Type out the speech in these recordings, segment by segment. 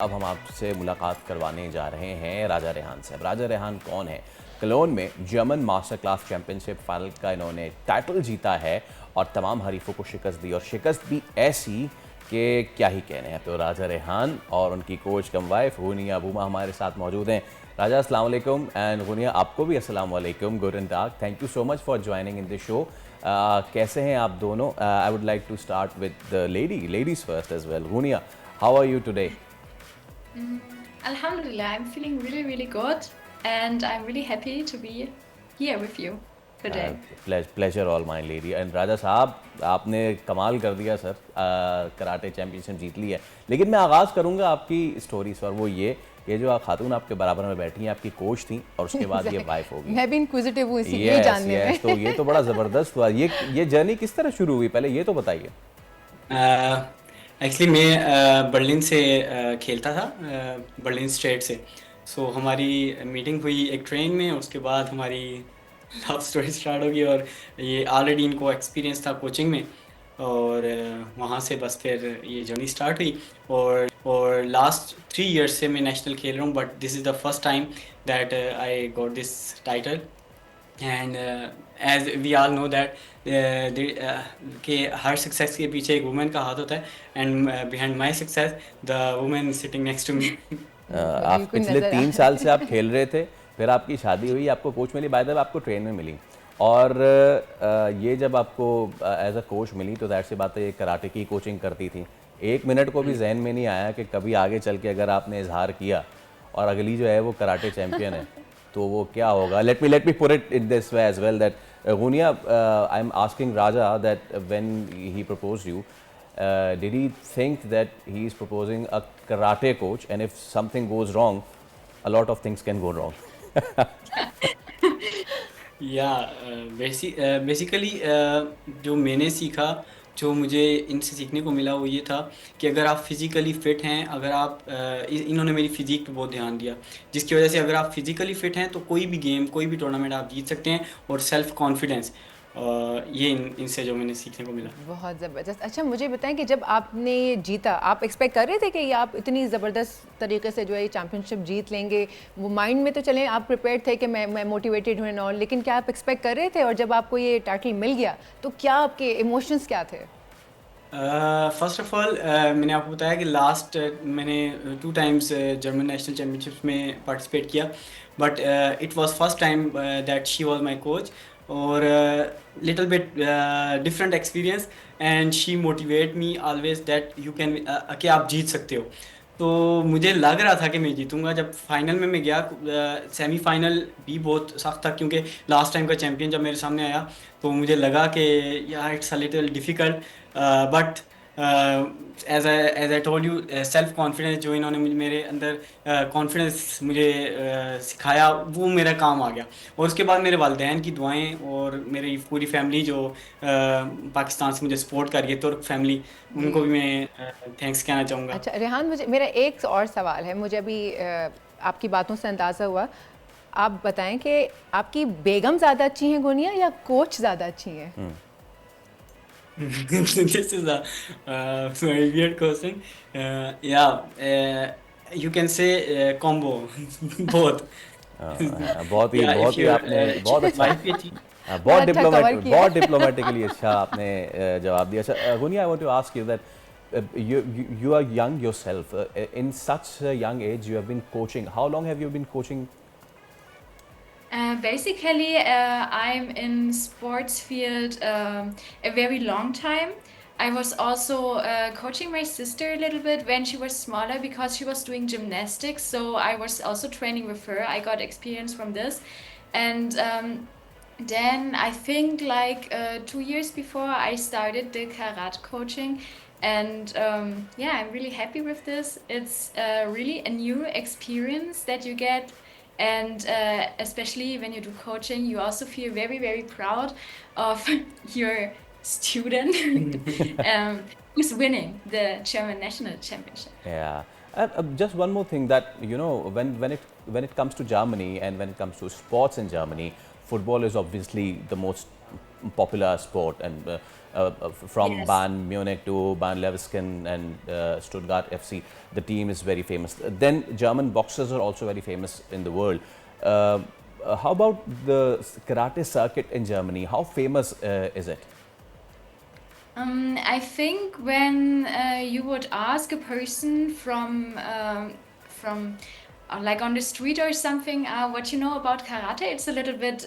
अब हम आपसे मुलाकात करवाने जा रहे हैं राजा रेहान से। अब राजा रेहान कौन है? कलोन में German master class championship final का इन्होंने टाइटल जीता है और तमाम हरीफों को शिकस्त दी, और शिकस्त भी ऐसी कि क्या ही कहने हैं। तो राजा रेहान और उनकी कोच कम वाइफ गुनिया बूमा हमारे साथ मौजूद हैं। राजा अस्सलाम वालेकुम, एंड गुनिया आपको भी अस्सलाम वालेकुम, गुड एंड डाक। Thank you so much for joining in this show. कैसे हैं आप दोनों? I would like to start with the ladies first as well. Guniya, how are you today? Alhamdulillah, I'm feeling really, really good, and I'm really happy to be here with you today. Pleasure all my lady. And Raja साहब, आपने कमाल कर दिया sir, karate championship जीत ली है। लेकिन मैं आगाज़ करूंगा आपकी स्टोरी से, और वो ये जो खातून आपके बराबर में बैठी हैं आपकी कोच थी, और उसके बाद ये वाइफ होगी। मैं भी इंक्विजिटिव हूँ इसीलिए जानने में। तो ये तो बड़ा ज़बरदस्त हुआ। ये जर्नी किस तरह शुरू हुई, पहले ये तो बताइए। एक्चुअली मैं बर्लिन से खेलता था, बर्लिन स्टेट से। सो हमारी मीटिंग हुई एक ट्रेन में, उसके बाद हमारी लव स्टोरी स्टार्ट होगी, और ये ऑलरेडी इनको एक्सपीरियंस था कोचिंग में, और वहाँ से बस फिर ये जर्नी स्टार्ट हुई। और लास्ट 3 इयर्स से मैं नेशनल खेल रहा हूँ, but this is the first time that I got this title. And as we all know that कि हर सक्सेस के पीछे एक वुमेन का हाथ होता है, and behind my success the women sitting next to me. आप पिछले 3 साल से आप खेल रहे थे, फिर आपकी शादी हुई, आपको कोच मिली, बाय द वे आपको ट्रेन में मिली, और ये जब आपको एज अ कोच मिली तो दैट सी बात है, ये कराटे की कोचिंग करती थी। एक मिनट को भी जहन में नहीं आया कि कभी आगे चल के अगर आपने इजहार किया और अगली जो है वो कराटे चैंपियन है तो वो क्या होगा? Let me put it in this way as well that Guniya, I am asking Raja that when he proposed you, did he think that he is proposing a karate coach, and if something goes wrong, a lot of things can go wrong? या basically जो मैंने सीखा, जो मुझे इनसे सीखने को मिला, वो ये था कि अगर आप फिज़िकली फ़िट हैं, अगर आप इन्होंने मेरी फ़िज़ीक पे बहुत ध्यान दिया, जिसकी वजह से अगर आप फिज़िकली फ़िट हैं तो कोई भी गेम, कोई भी टूर्नामेंट आप जीत सकते हैं। और सेल्फ़ कॉन्फिडेंस, ये इनसे जो मैंने सीखने को मिला। बहुत ज़बरदस्त। अच्छा, मुझे बताएं कि जब आपने ये जीता, आप एक्सपेक्ट कर रहे थे कि ये आप इतनी ज़बरदस्त तरीके से जो है ये चैंपियनशिप जीत लेंगे? वो माइंड में तो चलें आप प्रिपेयर्ड थे कि मैं मोटिवेटेड हूँ और, लेकिन क्या आप एक्सपेक्ट कर रहे थे? और जब आपको ये टाइटल मिल गया तो क्या आपके इमोशंस क्या थे? फर्स्ट ऑफ ऑल मैंने आपको बताया कि लास्ट मैंने 2 टाइम्स जर्मन नेशनल चैम्पियनशिप्स में पार्टिसिपेट किया, but it was first time that she was my coach, और little bit different experience, and she motivate me always that you can, कि आप जीत सकते हो। तो मुझे लग रहा था कि मैं जीतूंगा। जब फाइनल में मैं गया, सेमीफाइनल भी बहुत सख्त था, क्योंकि लास्ट टाइम का चैंपियन जब मेरे सामने आया तो मुझे लगा कि यार it's a little difficult, but as I told you, self confidence जो इन्होंने मेरे अंदर कॉन्फिडेंस मुझे सिखाया, वो मेरा काम आ गया। और उसके बाद मेरे वालिदैन की दुआएं और मेरी पूरी फैमिली जो पाकिस्तान से मुझे सपोर्ट कर रही है, तुर्क फैमिली, उनको भी मैं थैंक्स कहना चाहूँगा। अच्छा रेहान, मुझे मेरा एक और सवाल है। मुझे अभी आपकी बातों से अंदाज़ा हुआ, आप बताएं कि आपकी बेगम ज़्यादा अच्छी हैं गुनिया, या कोच ज़्यादा अच्छी हैं? This is a very weird question. Yeah, you can say combo, both. बहुत ही Yeah, if your आपने बहुत अच्छा, wife भी अच्छी। बहुत अच्छा कवर डिप्लोमेटिक, किया। बहुत डिप्लोमेटिकली अच्छा आपने जवाब दिया। अच्छा Guniya, I want to ask you that you are young yourself, in such a young age you have been coaching. How long have you been coaching? Basically, I'm in sports field a very long time. I was also coaching my sister a little bit when she was smaller because she was doing gymnastics. So I was also training with her. I got experience from this. And then I think like 2 years before I started the karate coaching. And yeah, I'm really happy with this. It's really a new experience that you get. And especially when you do coaching, you also feel very, very proud of your student who's winning the German National Championship. Yeah. Just one more thing, that you know, when it comes to Germany and when it comes to sports in Germany, football is obviously the most popular sport, and from Yes. Bayern Munich to Bayern Leverkusen and Stuttgart FC, the team is very famous. Then German boxers are also very famous in the world. How about the karate circuit in Germany? How famous is it? I think when you would ask a person from like on the street or something, what you know about karate, it's a little bit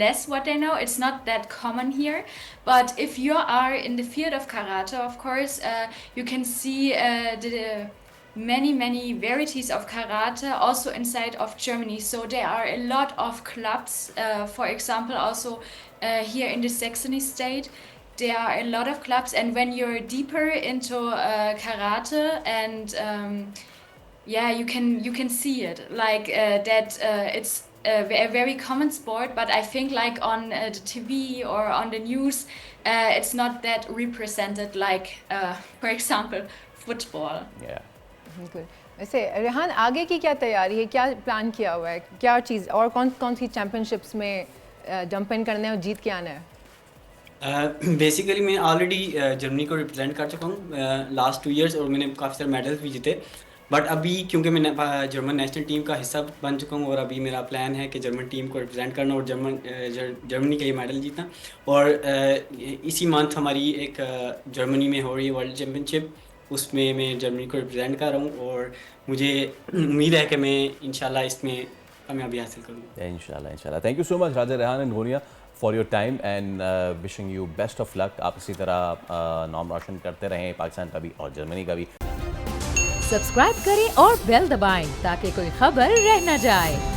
less what they know. It's not that common here. But if you are in the field of karate, of course, you can see the many varieties of karate also inside of Germany. So there are a lot of clubs. For example, also here in the Saxony state, there are a lot of clubs, and when you're deeper into karate, and yeah, you can see it like that. It's a very common sport, but I think like on the TV or on the news, it's not that represented like, for example, football. Yeah. बिल्कुल। वैसे रेहान आगे की क्या तैयारी है, क्या plan किया हुआ है, क्या चीज़ और कौन कौन सी चैम्पियनशिप्स में जंप इन करना है और जीत के आना है? बेसिकली मैं ऑलरेडी जर्मनी को रिप्रेजेंट कर चुका हूँ लास्ट 2 इयर्स, और मैंने काफ़ी सारे मेडल्स भी जीते। बट अभी क्योंकि मैं जर्मन नेशनल टीम का हिस्सा बन चुका हूँ, और अभी मेरा प्लान है कि जर्मन टीम को रिप्रेजेंट करना और जर्मनी के लिए मेडल जीतना। और इसी मंथ हमारी एक जर्मनी में हो रही है वर्ल्ड चैम्पियनशिप, उसमें मैं जर्मनी को रिप्रेजेंट कर रहा हूँ, और मुझे उम्मीद है कि मैं इंशाल्लाह इसमें कामयाबी हासिल करूँगा। इंशाल्लाह। Thank you so much Raja Rehan and Gonia for your time, and wishing you best of luck. आप इसी तरह नाम रोशन करते रहें, पाकिस्तान का भी और जर्मनी का भी। सब्सक्राइब करें और बेल दबाएं ताकि कोई खबर रह न जाए।